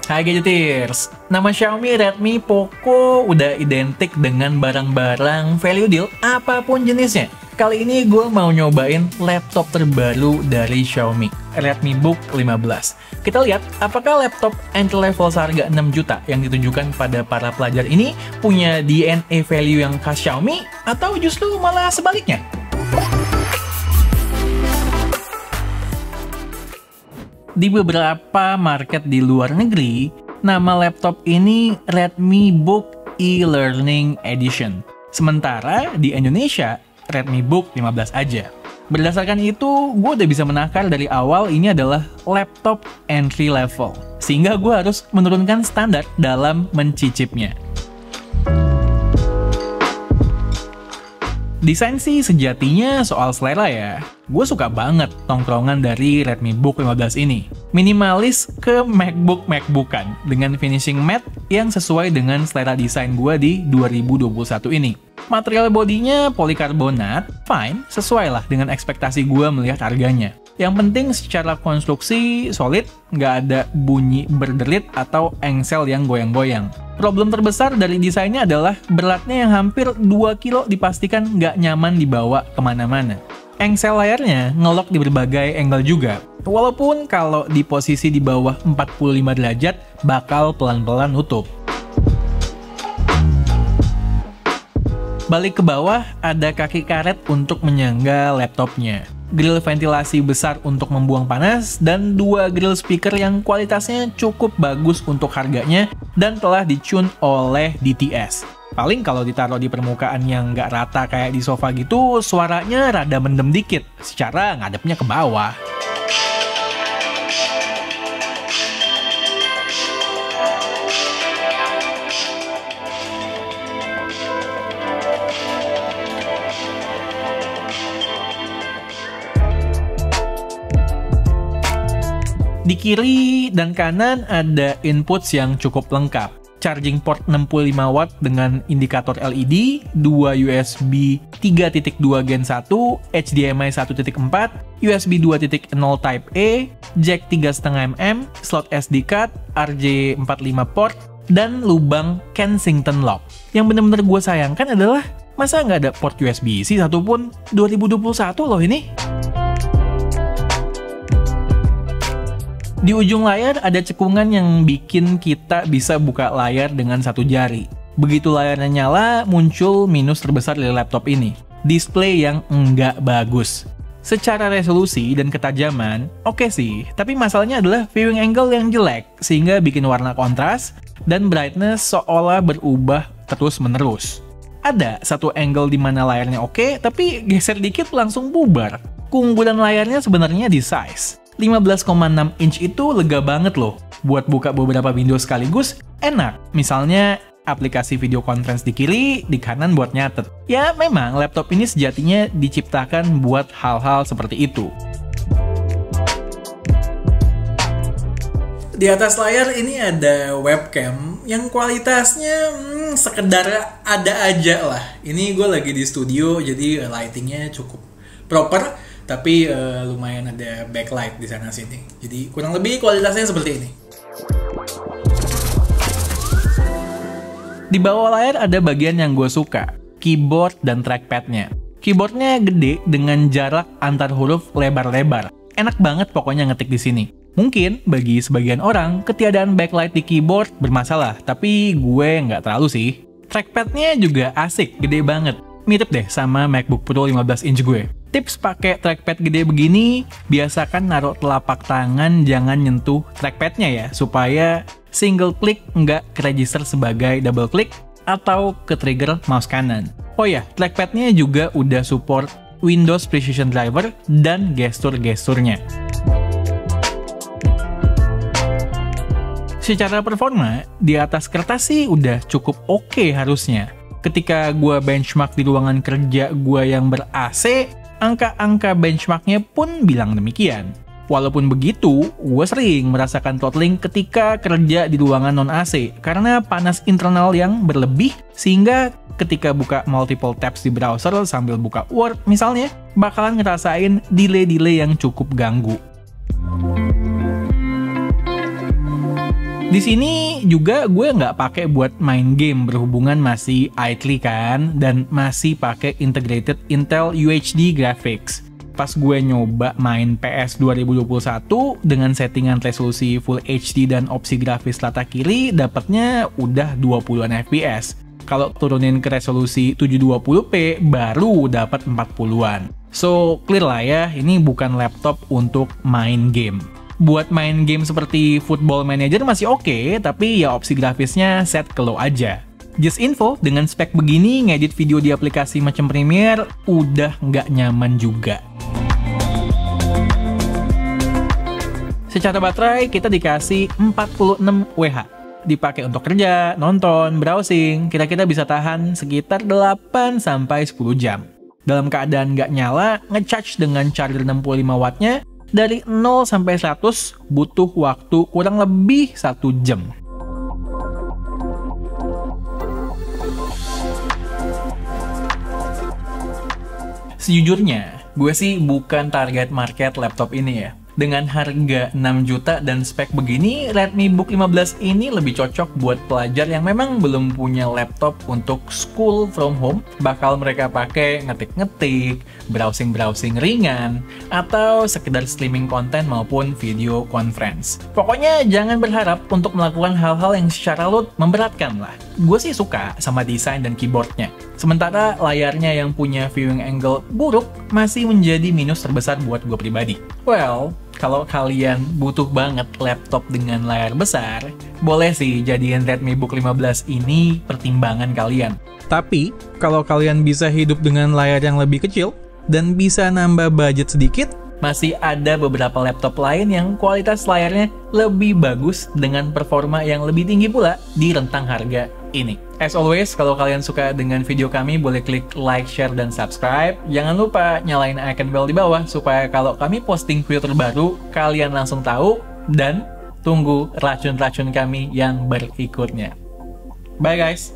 Hai Gadgetiers, nama Xiaomi, Redmi, Poco udah identik dengan barang-barang value deal apapun jenisnya. Kali ini gue mau nyobain laptop terbaru dari Xiaomi, Redmi Book 15. Kita lihat apakah laptop entry level seharga 6 juta yang ditunjukkan pada para pelajar ini punya DNA value yang khas Xiaomi atau justru malah sebaliknya. Di beberapa market di luar negeri, nama laptop ini Redmi Book e-Learning Edition. Sementara di Indonesia, Redmi Book 15 aja. Berdasarkan itu, gue udah bisa menakar dari awal ini adalah laptop entry level. Sehingga gue harus menurunkan standar dalam mencicipnya. Desain sih sejatinya soal selera ya. Gue suka banget tongkrongan dari Redmi Book 15 ini. Minimalis ke MacBookan dengan finishing matte yang sesuai dengan selera desain gue di 2021 ini. Material bodinya polikarbonat, fine, sesuai lah dengan ekspektasi gue melihat harganya. Yang penting secara konstruksi solid, nggak ada bunyi berderit atau engsel yang goyang-goyang. Problem terbesar dari desainnya adalah beratnya yang hampir 2 kilo dipastikan nggak nyaman dibawa kemana-mana. Engsel layarnya ngelok di berbagai angle juga, walaupun kalau di posisi di bawah 45 derajat bakal pelan-pelan nutup. Balik ke bawah, ada kaki karet untuk menyangga laptopnya. Grill ventilasi besar untuk membuang panas, dan 2 grill speaker yang kualitasnya cukup bagus untuk harganya dan telah di-tune oleh DTS. Paling kalau ditaruh di permukaan yang nggak rata kayak di sofa gitu, suaranya rada mendem dikit, secara ngadepnya ke bawah. Di kiri dan kanan ada inputs yang cukup lengkap. Charging port 65 watt dengan indikator LED, 2 USB 3.2 Gen 1, HDMI 1.4, USB 2.0 Type A, jack 3,5 mm, slot SD card, RJ45 port, dan lubang Kensington lock. Yang bener-bener gue sayangkan adalah masa nggak ada port USB-C satupun. 2021 loh ini. Di ujung layar ada cekungan yang bikin kita bisa buka layar dengan satu jari. Begitu layarnya nyala, muncul minus terbesar dari laptop ini. Display yang enggak bagus. Secara resolusi dan ketajaman, oke sih, tapi masalahnya adalah viewing angle yang jelek, sehingga bikin warna kontras, dan brightness seolah berubah terus-menerus. Ada satu angle di mana layarnya oke, tapi geser dikit langsung bubar. Keunggulan layarnya sebenarnya di size. 15,6 inch itu lega banget loh. Buat buka beberapa window sekaligus, enak. Misalnya, aplikasi video conference di kiri, di kanan buat nyatet. Ya, memang laptop ini sejatinya diciptakan buat hal-hal seperti itu. Di atas layar ini ada webcam yang kualitasnya sekedar ada aja lah. Ini gue lagi di studio, jadi lightingnya cukup proper. Tapi lumayan ada backlight di sana sini. Jadi kurang lebih kualitasnya seperti ini. Di bawah layar ada bagian yang gue suka, keyboard dan trackpadnya. Keyboardnya gede dengan jarak antar huruf lebar-lebar. Enak banget pokoknya ngetik di sini. Mungkin bagi sebagian orang ketiadaan backlight di keyboard bermasalah, tapi gue nggak terlalu sih. Trackpadnya juga asik, gede banget. Mirip deh sama MacBook Pro 15 inch gue. Tips pakai trackpad gede begini, biasakan naruh telapak tangan jangan nyentuh trackpadnya ya, supaya single click nggak ke-register sebagai double click atau ke-trigger mouse kanan. Oh ya, trackpadnya juga udah support Windows Precision Driver dan gestur-gesturnya. Secara performa, di atas kertas sih udah cukup oke harusnya. Ketika gue benchmark di ruangan kerja gue yang ber-AC, angka-angka benchmarknya pun bilang demikian. Walaupun begitu, gue sering merasakan throttling ketika kerja di ruangan non-AC karena panas internal yang berlebih, sehingga ketika buka multiple tabs di browser sambil buka Word misalnya, bakalan ngerasain delay-delay yang cukup ganggu. Di sini juga gue nggak pakai buat main game berhubungan masih i3 kan, dan masih pakai integrated Intel UHD graphics. Pas gue nyoba main PS 2021 dengan settingan resolusi Full HD dan opsi grafis rata kiri, dapatnya udah 20-an FPS. Kalau turunin ke resolusi 720p, baru dapat 40-an. So, clear lah ya, ini bukan laptop untuk main game. Buat main game seperti Football Manager masih oke, tapi ya opsi grafisnya set ke low aja. Just info, dengan spek begini, ngedit video di aplikasi macam Premiere udah nggak nyaman juga. Secara baterai, kita dikasih 46 Wh. Dipakai untuk kerja, nonton, browsing, kira-kira bisa tahan sekitar 8-10 jam. Dalam keadaan nggak nyala, ngecharge dengan charger 65 wattnya, dari 0 sampai 100 butuh waktu kurang lebih 1 jam. Sejujurnya, gue sih bukan target market laptop ini ya. Dengan harga 6 juta dan spek begini, Redmi Book 15 ini lebih cocok buat pelajar yang memang belum punya laptop untuk school from home. Bakal mereka pakai ngetik-ngetik, browsing-browsing ringan, atau sekedar streaming konten maupun video conference. Pokoknya jangan berharap untuk melakukan hal-hal yang secara load memberatkan lah. Gue sih suka sama desain dan keyboardnya. Sementara layarnya yang punya viewing angle buruk masih menjadi minus terbesar buat gue pribadi. Well, kalau kalian butuh banget laptop dengan layar besar, boleh sih jadiin Redmi Book 15 ini pertimbangan kalian. Tapi, kalau kalian bisa hidup dengan layar yang lebih kecil, dan bisa nambah budget sedikit, masih ada beberapa laptop lain yang kualitas layarnya lebih bagus dengan performa yang lebih tinggi pula di rentang harga ini. As always, kalau kalian suka dengan video kami, boleh klik like, share, dan subscribe. Jangan lupa nyalain icon bell di bawah supaya kalau kami posting video terbaru, kalian langsung tahu, dan tunggu racun-racun kami yang berikutnya. Bye guys!